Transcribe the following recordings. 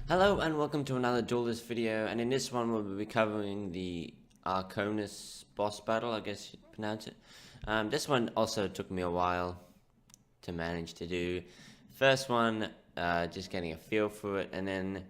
Hello and welcome to another Duelyst video, and in this one we'll be covering the Archonis boss battle, I guess you'd pronounce it. This one also took me a while to manage to do. First one, just getting a feel for it, and then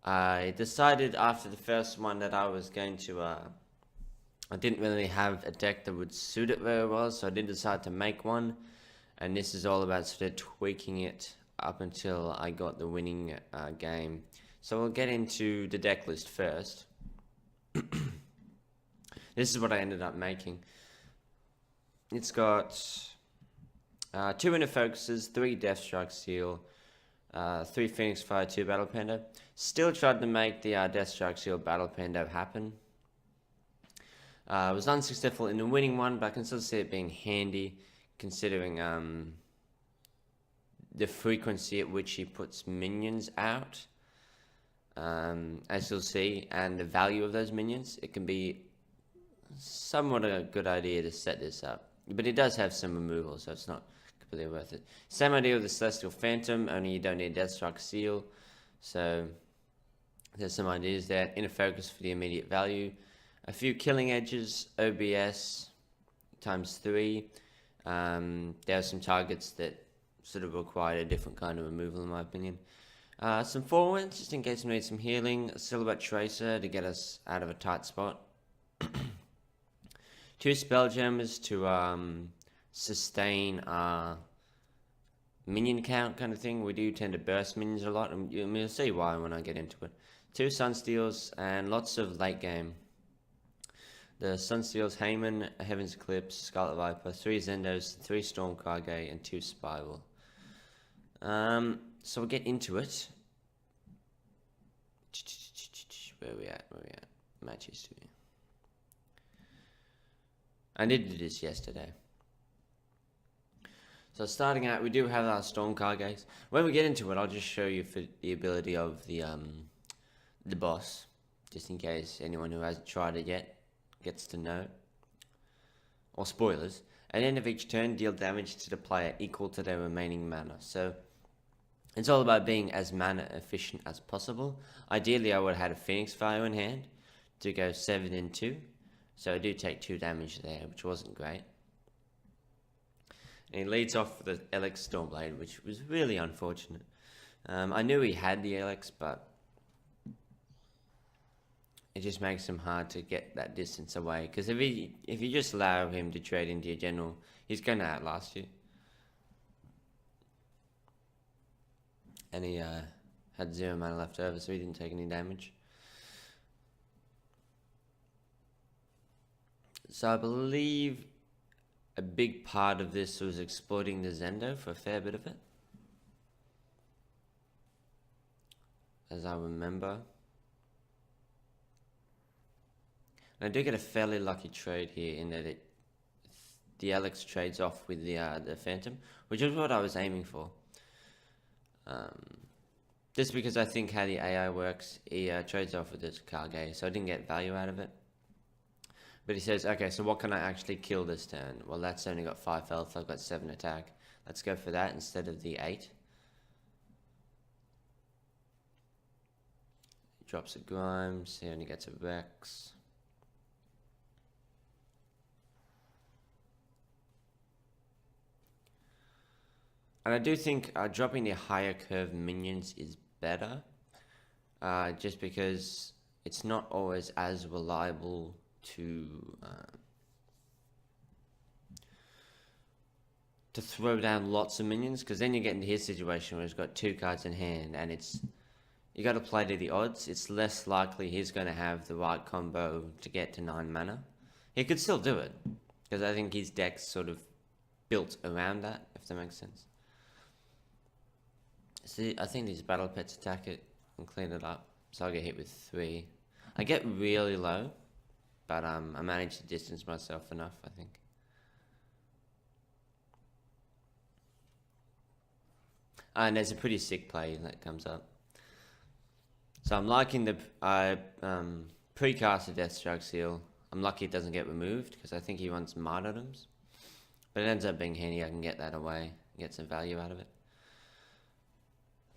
I decided after the first one that I was going to, I didn't really have a deck that would suit it very well, so I did decide to make one, and this is all about sort of tweaking it up until I got the winning game. So we'll get into the deck list first. This is what I ended up making. It's got 2 Inner Focuses, 3 Deathstrike Seal, 3 Phoenix Fire, 2 Battle Pando. Still tried to make the Deathstrike Seal Battle Pando happen. I was unsuccessful in the winning one, but I can still see it being handy considering the frequency at which he puts minions out, as you'll see, and the value of those minions. It can be somewhat a good idea to set this up, but it does have some removal, so it's not completely worth it. Same idea with the Celestial Phantom, only you don't need Deathstrike Seal, so there's some ideas there. Inner Focus for the immediate value, a few Killing Edges, OBS times 3. There are some targets that sort of required a different kind of removal in my opinion. Some forwards, just in case we need some healing. A Silhouette Tracer to get us out of a tight spot. 2 Spelljammers to sustain our minion count kind of thing. We do tend to burst minions a lot, and you'll see why when I get into it. 2 Sunsteals and lots of late game. The Sunsteals, Heyman, Heaven's Eclipse, Scarlet Viper, 3 Zendos, 3 Stormkage, and 2 Spiral. So we'll get into it. Where are we at? Match history. I did do this yesterday. So starting out, we do have our Stormkages. When we get into it, I'll just show you for the ability of the boss, just in case anyone who hasn't tried it yet gets to know. Or spoilers. At the end of each turn, deal damage to the player equal to their remaining mana. So it's all about being as mana efficient as possible. Ideally, I would have had a Phoenix Fire in hand to go 7 and 2. So I do take 2 damage there, which wasn't great. And he leads off with the LX Stormblade, which was really unfortunate. I knew he had the LX, but it just makes him hard to get that distance away. Because if you just allow him to trade into your general, he's going to outlast you. And he had 0 mana left over, so he didn't take any damage. So I believe a big part of this was exploiting the Zendo for a fair bit of it, as I remember. And I do get a fairly lucky trade here in that the Alex trades off with the Phantom, which is what I was aiming for. Just because I think how the AI works, he trades off with this Kage, so I didn't get value out of it. But he says, okay, so what can I actually kill this turn? Well, that's only got 5 health, I've got 7 attack. Let's go for that instead of the 8. Drops a Grimes, he only gets a Rex. And I do think dropping the higher curve minions is better, just because it's not always as reliable to throw down lots of minions, because then you get into his situation where he's got 2 cards in hand, and you got to play to the odds. It's less likely he's going to have the right combo to get to 9 mana. He could still do it, because I think his deck's sort of built around that, if that makes sense. See, I think these battle pets attack it and clean it up, so I get hit with 3. I get really low, but I managed to distance myself enough, I think. And there's a pretty sick play that comes up. So I'm liking the precast of Deathstrike Seal. I'm lucky it doesn't get removed, because I think he wants martyrdoms. But it ends up being handy, I can get that away, get some value out of it.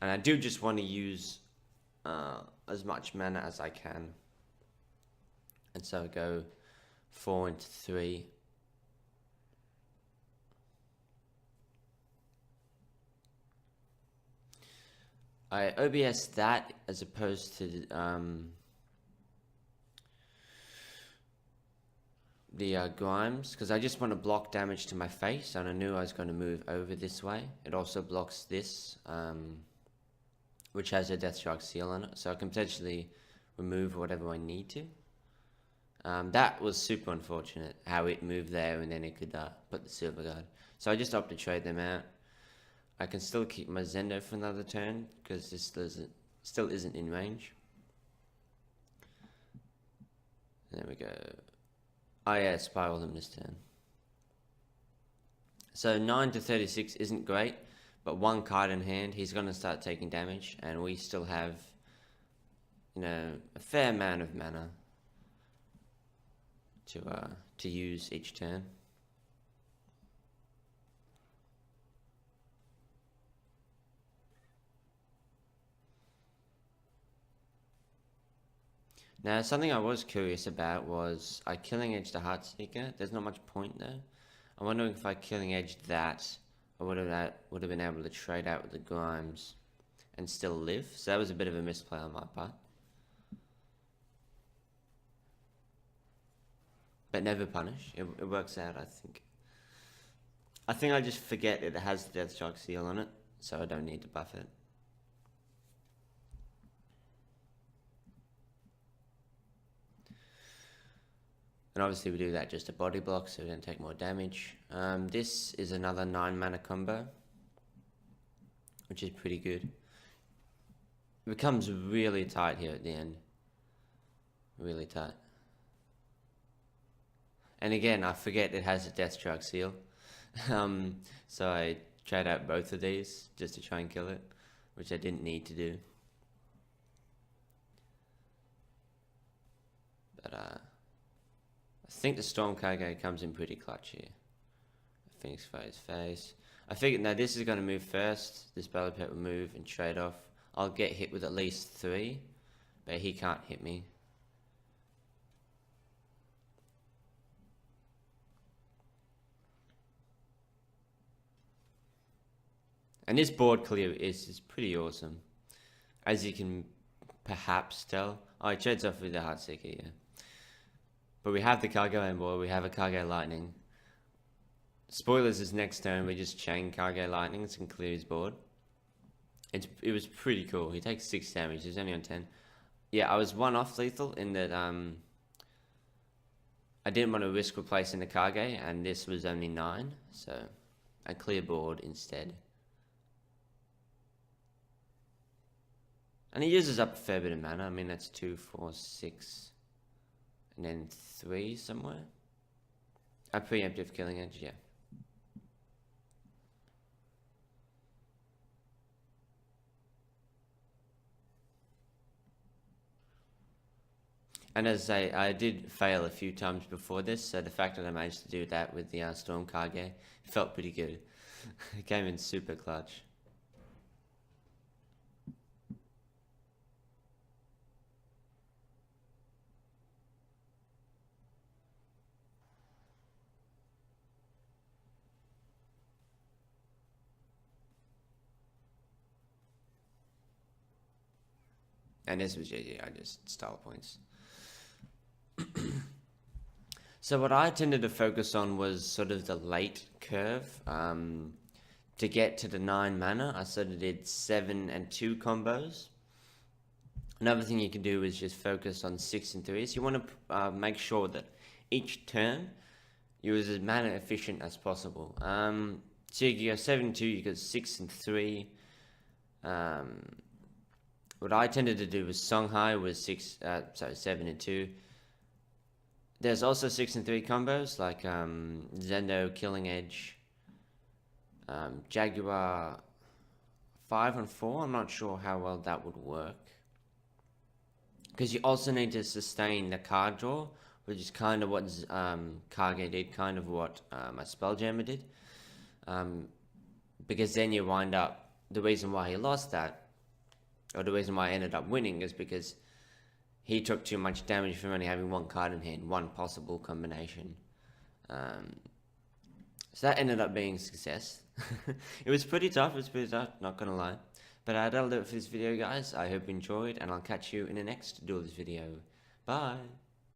And I do just want to use as much mana as I can. And so I go 4 into 3. I OBS that as opposed to the Grimes, because I just want to block damage to my face, and I knew I was going to move over this way. It also blocks this, which has a Deathstroke seal on it, so I can potentially remove whatever I need to. That was super unfortunate, how it moved there and then it could put the Silver Guard. So I just opted to trade them out. I can still keep my Zendo for another turn, because this still isn't in range. There we go. Oh yeah, Spiral him this turn. So 9 to 36 isn't great, but 1 card in hand, he's going to start taking damage, and we still have, you know, a fair amount of mana to use each turn. Now, something I was curious about was I Killing Edge the Heartseeker. There's not much point there. I'm wondering if I Killing Edge that, I would have been able to trade out with the Grimes and still live. So that was a bit of a misplay on my part. But never punish. It works out, I think. I think I just forget it has the Deathstroke seal on it, so I don't need to buff it. And obviously we do that just to body block, so we don't take more damage. This is another 9 mana combo, which is pretty good. It becomes really tight here at the end. Really tight. And again, I forget it has a Deathstroke seal. So I tried out both of these just to try and kill it, which I didn't need to do. But I think the Storm Kage comes in pretty clutch here. Phoenix Fire's face. I figured now this is going to move first. This Battle Pet will move and trade off. I'll get hit with at least 3, but he can't hit me. And this board clear is pretty awesome, as you can perhaps tell. Oh, he trades off with the Heartseeker, yeah. But we have the Cargo on board, we have a Cargo Lightning. Spoilers is next turn, we just chain Cargo Lightnings and clear his board. It was pretty cool. He takes 6 damage, he's only on 10. Yeah, I was 1 off lethal in that I didn't want to risk replacing the Kage, and this was only 9, so I clear board instead. And he uses up a fair bit of mana. I mean, that's 2, 4, 6, and then 3 somewhere. A preemptive Killing Edge, yeah. And as I did fail a few times before this, so the fact that I managed to do that with the Storm Kage felt pretty good. It came in super clutch. And this was GG, I just style points. So what I tended to focus on was sort of the late curve. To get to the 9 mana, I sort of did 7 and 2 combos. Another thing you can do is just focus on 6 and 3. So you want to make sure that each turn you're as mana efficient as possible. So you go 7 and 2, you go 6 and 3. What I tended to do was Songhai was 7 and 2. There's also 6 and 3 combos like Zendo, Killing Edge, Jaguar 5 and 4. I'm not sure how well that would work, because you also need to sustain the card draw, which is kind of what Kage did, kind of what my Spelljammer did, because then you wind up, the reason why he lost that or the reason why I ended up winning is because he took too much damage from only having one card in hand, one possible combination. So that ended up being a success. It was pretty tough, not gonna lie. But that'll do it for this video, guys. I hope you enjoyed, and I'll catch you in the next Duelyst video. Bye!